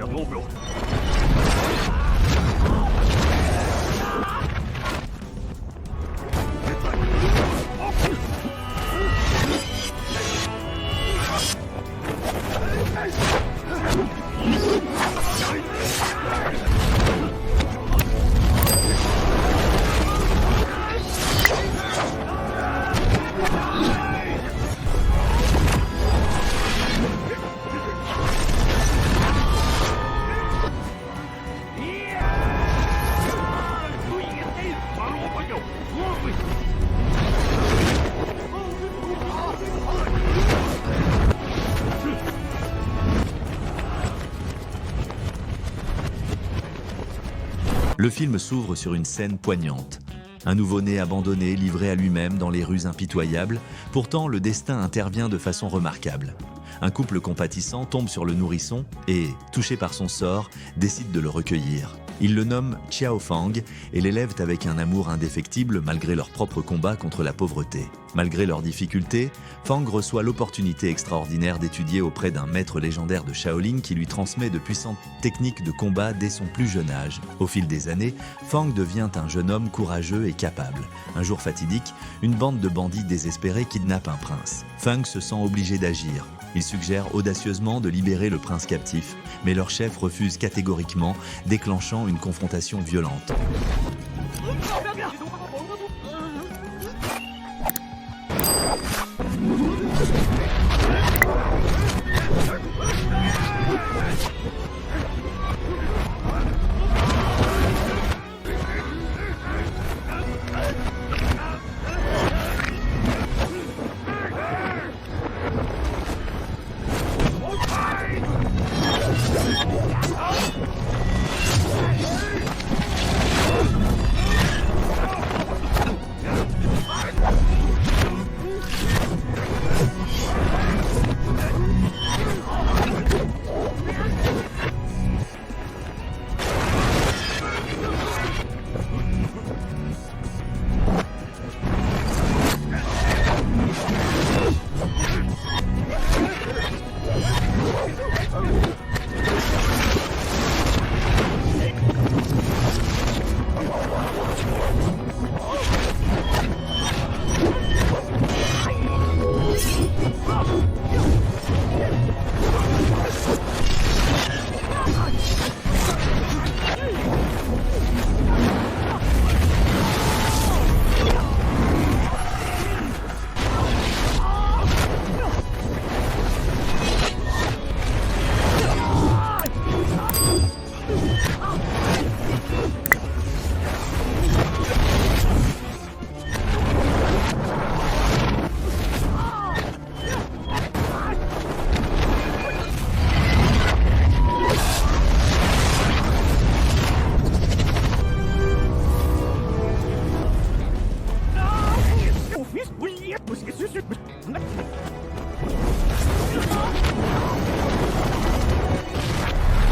两个目标。 Le film s'ouvre sur une scène poignante. Un nouveau-né abandonné, livré à lui-même dans les rues impitoyables. Pourtant, le destin intervient de façon remarquable. Un couple compatissant tombe sur le nourrisson et, touché par son sort, décide de le recueillir. Ils le nomment Xiao Fang et l'élèvent avec un amour indéfectible malgré leur propre combat contre la pauvreté. Malgré leurs difficultés, Fang reçoit l'opportunité extraordinaire d'étudier auprès d'un maître légendaire de Shaolin qui lui transmet de puissantes techniques de combat dès son plus jeune âge. Au fil des années, Fang devient un jeune homme courageux et capable. Un jour fatidique, une bande de bandits désespérés kidnappe un prince. Fang se sent obligé d'agir. Il suggère audacieusement de libérer le prince captif, mais leur chef refuse catégoriquement, déclenchant une confrontation violente.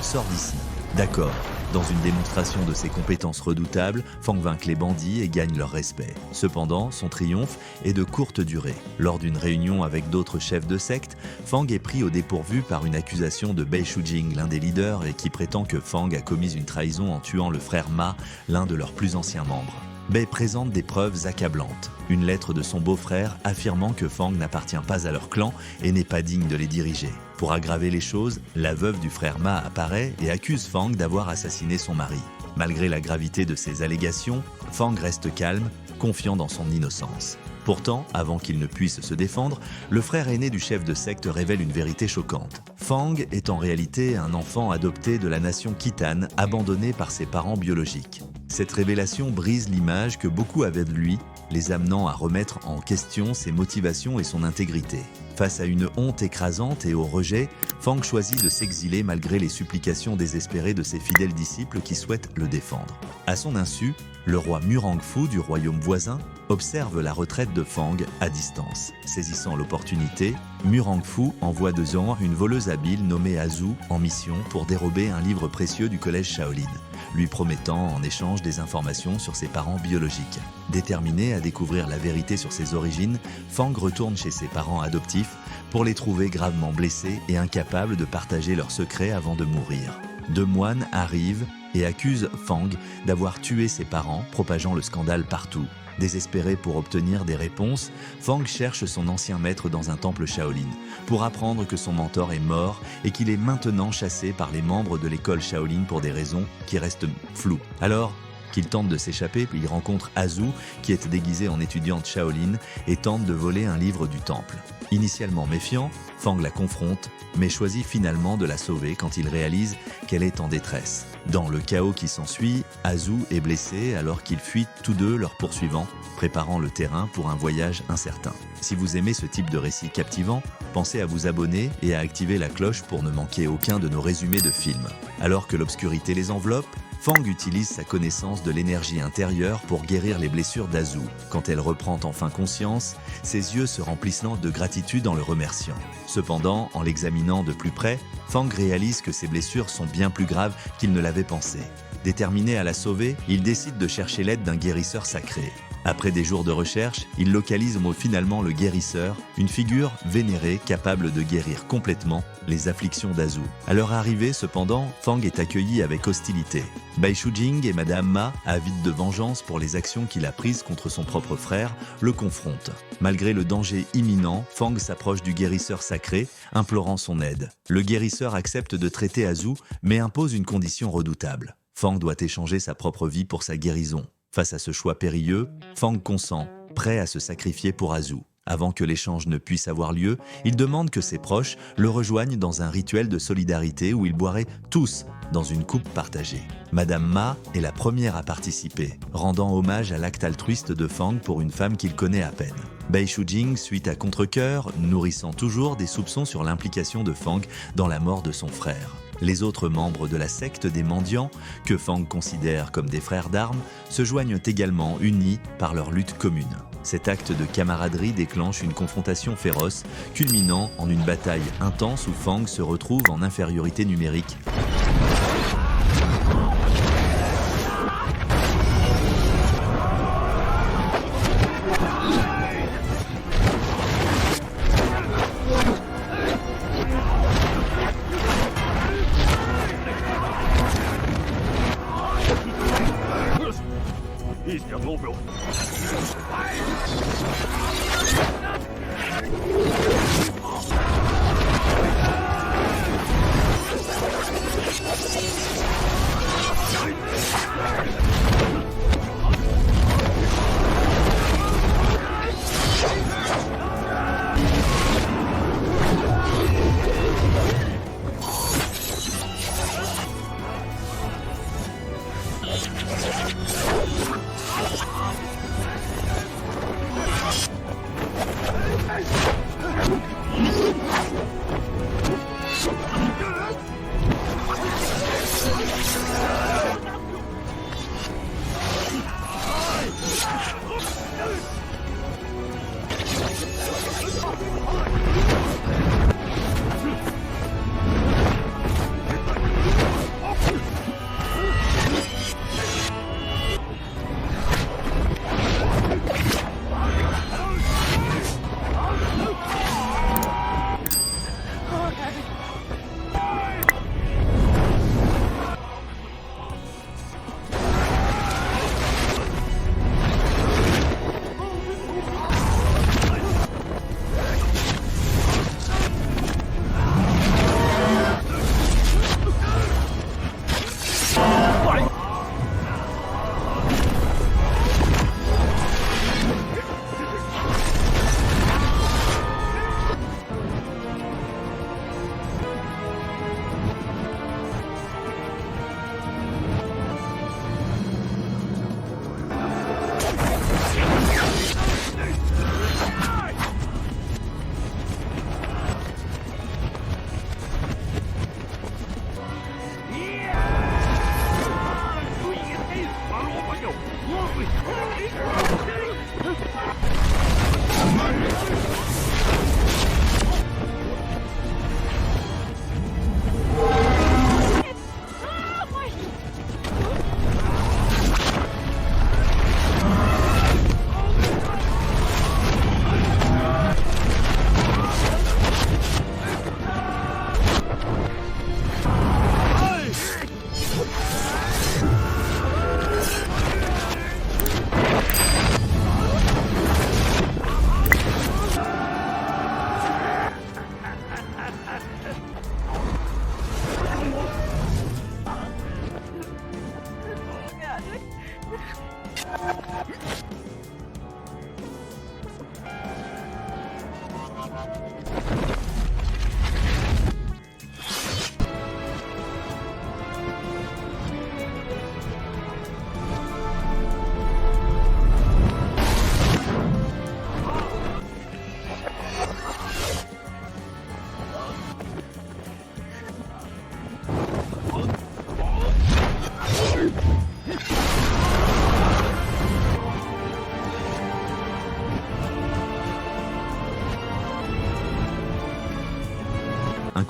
Sors d'ici. D'accord. Dans une démonstration de ses compétences redoutables, Fang vainc les bandits et gagne leur respect. Cependant, son triomphe est de courte durée. Lors d'une réunion avec d'autres chefs de secte, Fang est pris au dépourvu par une accusation de Bei Shujing, l'un des leaders, et qui prétend que Fang a commis une trahison en tuant le frère Ma, l'un de leurs plus anciens membres. Bei présente des preuves accablantes. Une lettre de son beau-frère affirmant que Fang n'appartient pas à leur clan et n'est pas digne de les diriger. Pour aggraver les choses, la veuve du frère Ma apparaît et accuse Fang d'avoir assassiné son mari. Malgré la gravité de ces allégations, Fang reste calme, confiant dans son innocence. Pourtant, avant qu'il ne puisse se défendre, le frère aîné du chef de secte révèle une vérité choquante. Fang est en réalité un enfant adopté de la nation Khitan, abandonné par ses parents biologiques. Cette révélation brise l'image que beaucoup avaient de lui, les amenant à remettre en question ses motivations et son intégrité. Face à une honte écrasante et au rejet, Fang choisit de s'exiler malgré les supplications désespérées de ses fidèles disciples qui souhaitent le défendre. À son insu, le roi Murangfu du royaume voisin observe la retraite de Fang à distance. Saisissant l'opportunité, Murangfu envoie de Zhang une voleuse habile nommée Azu en mission pour dérober un livre précieux du collège Shaolin, lui promettant en échange des informations sur ses parents biologiques. Déterminé à découvrir la vérité sur ses origines, Fang retourne chez ses parents adoptifs pour les trouver gravement blessés et incapables de partager leurs secrets avant de mourir. 2 moines arrivent et accusent Fang d'avoir tué ses parents, propageant le scandale partout. Désespéré pour obtenir des réponses, Fang cherche son ancien maître dans un temple Shaolin pour apprendre que son mentor est mort et qu'il est maintenant chassé par les membres de l'école Shaolin pour des raisons qui restent floues. Alors qu'il tente de s'échapper, il rencontre Azu qui est déguisée en étudiante Shaolin et tente de voler un livre du temple. Initialement méfiant, Fang la confronte, mais choisit finalement de la sauver quand il réalise qu'elle est en détresse. Dans le chaos qui s'ensuit, Azu est blessé alors qu'ils fuient tous deux leur poursuivant, préparant le terrain pour un voyage incertain. Si vous aimez ce type de récit captivant, pensez à vous abonner et à activer la cloche pour ne manquer aucun de nos résumés de films. Alors que l'obscurité les enveloppe, Fang utilise sa connaissance de l'énergie intérieure pour guérir les blessures d'Azu. Quand elle reprend enfin conscience, ses yeux se remplissent de gratitude en le remerciant. Cependant, en l'examinant de plus près, Fang réalise que ses blessures sont bien plus graves qu'il ne l'avait pensé. Déterminé à la sauver, il décide de chercher l'aide d'un guérisseur sacré. Après des jours de recherche, il localise finalement le guérisseur, une figure vénérée capable de guérir complètement les afflictions d'Azu. À leur arrivée, cependant, Fang est accueilli avec hostilité. Bai Shujing et Madame Ma, avides de vengeance pour les actions qu'il a prises contre son propre frère, le confrontent. Malgré le danger imminent, Fang s'approche du guérisseur sacré, implorant son aide. Le guérisseur accepte de traiter Azu, mais impose une condition redoutable. Fang doit échanger sa propre vie pour sa guérison. Face à ce choix périlleux, Fang consent, prêt à se sacrifier pour Azu. Avant que l'échange ne puisse avoir lieu, il demande que ses proches le rejoignent dans un rituel de solidarité où ils boiraient tous dans une coupe partagée. Madame Ma est la première à participer, rendant hommage à l'acte altruiste de Fang pour une femme qu'il connaît à peine. Bai Shujing suit à contre-cœur, nourrissant toujours des soupçons sur l'implication de Fang dans la mort de son frère. Les autres membres de la secte des mendiants, que Fang considère comme des frères d'armes, se joignent également unis par leur lutte commune. Cet acte de camaraderie déclenche une confrontation féroce, culminant en une bataille intense où Fang se retrouve en infériorité numérique.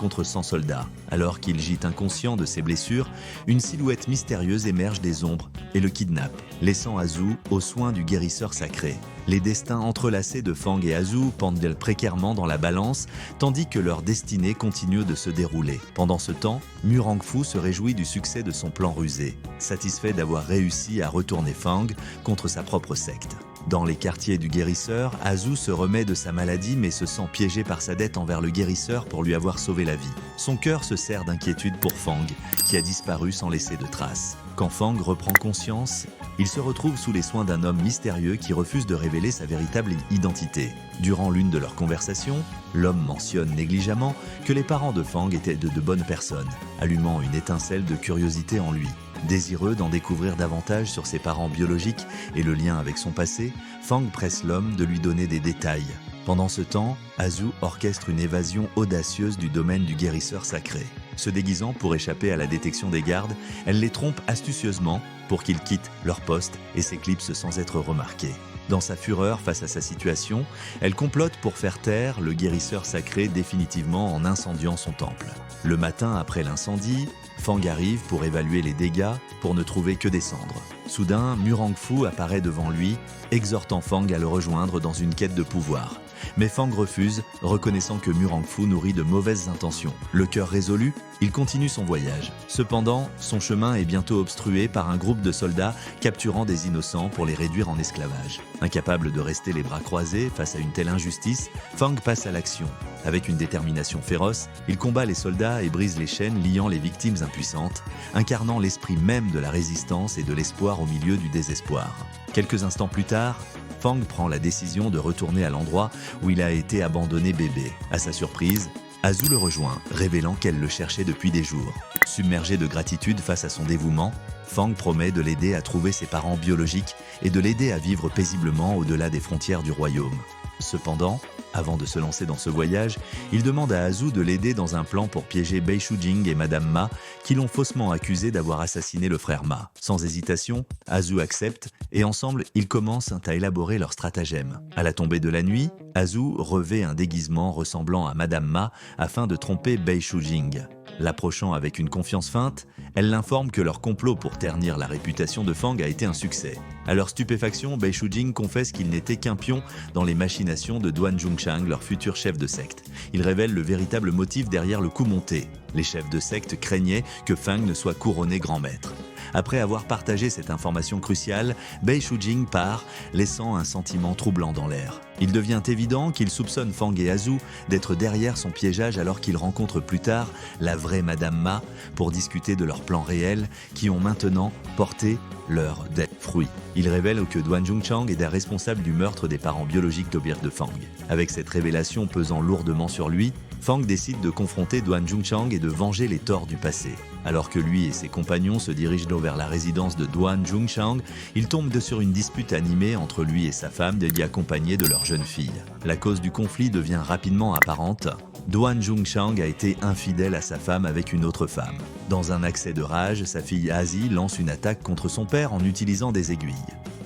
contre 100 soldats. Alors qu'il gît inconscient de ses blessures, une silhouette mystérieuse émerge des ombres et le kidnappe, laissant Azu aux soins du guérisseur sacré. Les destins entrelacés de Fang et Azu pendent précairement dans la balance, tandis que leur destinée continue de se dérouler. Pendant ce temps, Murangfu se réjouit du succès de son plan rusé, satisfait d'avoir réussi à retourner Fang contre sa propre secte. Dans les quartiers du guérisseur, Azu se remet de sa maladie mais se sent piégé par sa dette envers le guérisseur pour lui avoir sauvé la vie. Son cœur se serre d'inquiétude pour Fang, qui a disparu sans laisser de traces. Quand Fang reprend conscience, il se retrouve sous les soins d'un homme mystérieux qui refuse de révéler sa véritable identité. Durant l'une de leurs conversations, l'homme mentionne négligemment que les parents de Fang étaient de bonnes personnes, allumant une étincelle de curiosité en lui. Désireux d'en découvrir davantage sur ses parents biologiques et le lien avec son passé, Fang presse l'homme de lui donner des détails. Pendant ce temps, Azu orchestre une évasion audacieuse du domaine du guérisseur sacré. Se déguisant pour échapper à la détection des gardes, elle les trompe astucieusement pour qu'ils quittent leur poste et s'éclipsent sans être remarqués. Dans sa fureur face à sa situation, elle complote pour faire taire le guérisseur sacré définitivement en incendiant son temple. Le matin après l'incendie, Fang arrive pour évaluer les dégâts pour ne trouver que des cendres. Soudain, Murangfu apparaît devant lui, exhortant Fang à le rejoindre dans une quête de pouvoir. Mais Fang refuse, reconnaissant que Murangfu nourrit de mauvaises intentions. Le cœur résolu, il continue son voyage. Cependant, son chemin est bientôt obstrué par un groupe de soldats capturant des innocents pour les réduire en esclavage. Incapable de rester les bras croisés face à une telle injustice, Fang passe à l'action. Avec une détermination féroce, il combat les soldats et brise les chaînes liant les victimes impuissantes, incarnant l'esprit même de la résistance et de l'espoir au milieu du désespoir. Quelques instants plus tard, Fang prend la décision de retourner à l'endroit où il a été abandonné bébé. À sa surprise, Azu le rejoint, révélant qu'elle le cherchait depuis des jours. Submergé de gratitude face à son dévouement, Fang promet de l'aider à trouver ses parents biologiques et de l'aider à vivre paisiblement au-delà des frontières du royaume. Cependant, avant de se lancer dans ce voyage, il demande à Azu de l'aider dans un plan pour piéger Bei Shujing et Madame Ma, qui l'ont faussement accusé d'avoir assassiné le frère Ma. Sans hésitation, Azu accepte et ensemble, ils commencent à élaborer leur stratagème. À la tombée de la nuit, Azu revêt un déguisement ressemblant à Madame Ma afin de tromper Bei Shujing. L'approchant avec une confiance feinte, elle l'informe que leur complot pour ternir la réputation de Fang a été un succès. À leur stupéfaction, Bei Shujing confesse qu'il n'était qu'un pion dans les machinations de Duan Zhongchang, leur futur chef de secte. Il révèle le véritable motif derrière le coup monté. Les chefs de secte craignaient que Fang ne soit couronné grand maître. Après avoir partagé cette information cruciale, Bei Shujing part, laissant un sentiment troublant dans l'air. Il devient évident qu'il soupçonne Fang et Azu d'être derrière son piégeage alors qu'il rencontre plus tard la vraie Madame Ma pour discuter de leurs plans réels qui ont maintenant porté leurs fruits. Il révèle que Duan Zhongchang est responsable du meurtre des parents biologiques d'Obir de Fang. Avec cette révélation pesant lourdement sur lui, Fang décide de confronter Duan Zhongchang et de venger les torts du passé. Alors que lui et ses compagnons se dirigent vers la résidence de Duan Zhongchang, ils tombent sur une dispute animée entre lui et sa femme, accompagnée de leur jeune fille. La cause du conflit devient rapidement apparente. Duan Zhongchang a été infidèle à sa femme avec une autre femme. Dans un accès de rage, sa fille Azi lance une attaque contre son père en utilisant des aiguilles.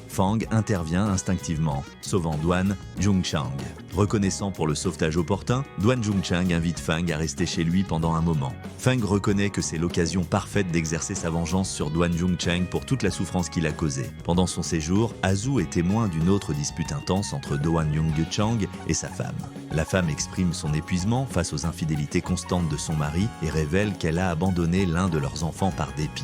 Fang intervient instinctivement, sauvant Duan Zhongchang. Reconnaissant pour le sauvetage opportun, Duan Zhongchang invite Fang à rester chez lui pendant un moment. Fang reconnaît que c'est l'occasion parfaite d'exercer sa vengeance sur Duan Zhongchang pour toute la souffrance qu'il a causée. Pendant son séjour, Azu est témoin d'une autre dispute intense entre Duan Zhongchang et sa femme. La femme exprime son épuisement face aux infidélités constantes de son mari et révèle qu'elle a abandonné l'un de leurs enfants par dépit,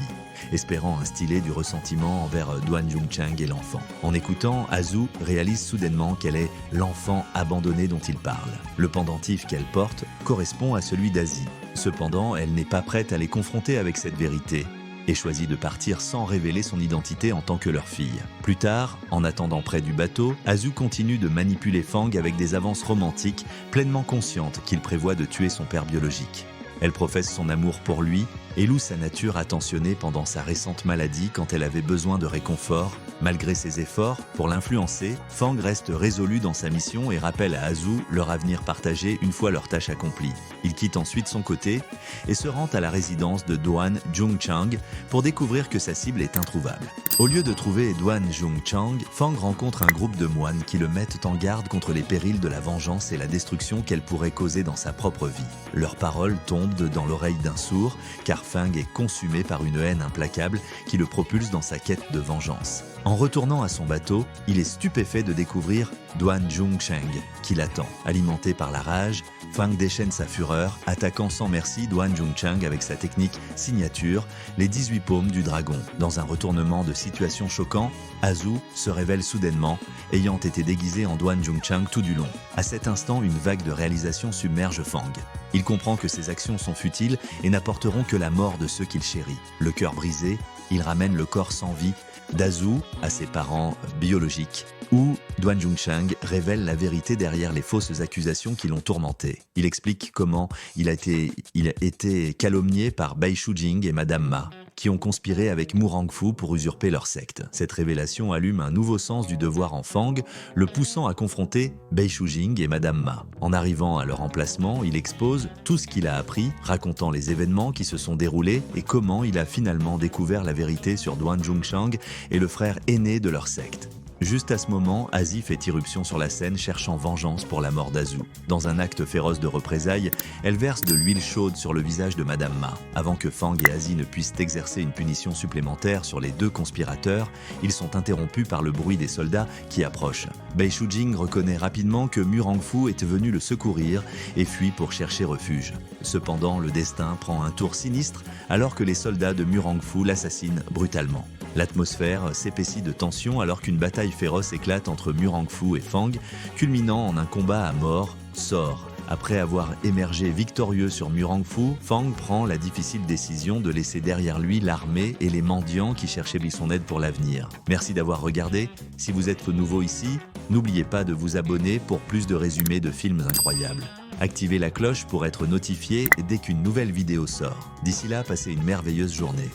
espérant instiller du ressentiment envers Duan Zhongchang et l'enfant. En écoutant, Azu réalise soudainement qu'elle est l'enfant abandonné dont il parle. Le pendentif qu'elle porte correspond à celui d'Azi. Cependant, elle n'est pas prête à les confronter avec cette vérité et choisit de partir sans révéler son identité en tant que leur fille. Plus tard, en attendant près du bateau, Azu continue de manipuler Fang avec des avances romantiques, pleinement consciente qu'il prévoit de tuer son père biologique. Elle professe son amour pour lui et loue sa nature attentionnée pendant sa récente maladie quand elle avait besoin de réconfort. Malgré ses efforts pour l'influencer, Fang reste résolu dans sa mission et rappelle à Azu leur avenir partagé une fois leur tâche accomplie. Il quitte ensuite son côté et se rend à la résidence de Duan Jungchang pour découvrir que sa cible est introuvable. Au lieu de trouver Duan Jungchang, Fang rencontre un groupe de moines qui le mettent en garde contre les périls de la vengeance et la destruction qu'elle pourrait causer dans sa propre vie. Leurs paroles tombent dans l'oreille d'un sourd, car Fang est consumé par une haine implacable qui le propulse dans sa quête de vengeance. En retournant à son bateau, il est stupéfait de découvrir Duan Jungchang qui l'attend. Alimenté par la rage, Fang déchaîne sa fureur, attaquant sans merci Duan Jungchang avec sa technique signature, les 18 paumes du dragon. Dans un retournement de situation choquant, Azu se révèle soudainement, ayant été déguisé en Duan Jungchang tout du long. À cet instant, une vague de réalisation submerge Fang. Il comprend que ses actions sont futiles et n'apporteront que la mort de ceux qu'il chérit. Le cœur brisé, il ramène le corps sans vie d'Azu à ses parents biologiques, où Duan Jungchang révèle la vérité derrière les fausses accusations qui l'ont tourmenté. Il explique comment il a été calomnié par Bai Shujing et Madame Ma, qui ont conspiré avec Mu Rangfu pour usurper leur secte. Cette révélation allume un nouveau sens du devoir en Fang, le poussant à confronter Bai Shujing et Madame Ma. En arrivant à leur emplacement, il expose tout ce qu'il a appris, racontant les événements qui se sont déroulés et comment il a finalement découvert la vérité sur Duan Jungchang et le frère aîné de leur secte. Juste à ce moment, Azi fait irruption sur la scène cherchant vengeance pour la mort d'Azu. Dans un acte féroce de représailles, elle verse de l'huile chaude sur le visage de Madame Ma. Avant que Fang et Azi ne puissent exercer une punition supplémentaire sur les deux conspirateurs, ils sont interrompus par le bruit des soldats qui approchent. Bai Shujing reconnaît rapidement que Mu Rangfu était venu le secourir et fuit pour chercher refuge. Cependant, le destin prend un tour sinistre alors que les soldats de Mu Rangfu l'assassinent brutalement. L'atmosphère s'épaissit de tension alors qu'une bataille féroce éclate entre Mu Rangfu et Fang, culminant en un combat à mort, sort. Après avoir émergé victorieux sur Mu Rangfu, Fang prend la difficile décision de laisser derrière lui l'armée et les mendiants qui cherchaient lui son aide pour l'avenir. Merci d'avoir regardé. Si vous êtes nouveau ici, n'oubliez pas de vous abonner pour plus de résumés de films incroyables. Activez la cloche pour être notifié dès qu'une nouvelle vidéo sort. D'ici là, passez une merveilleuse journée.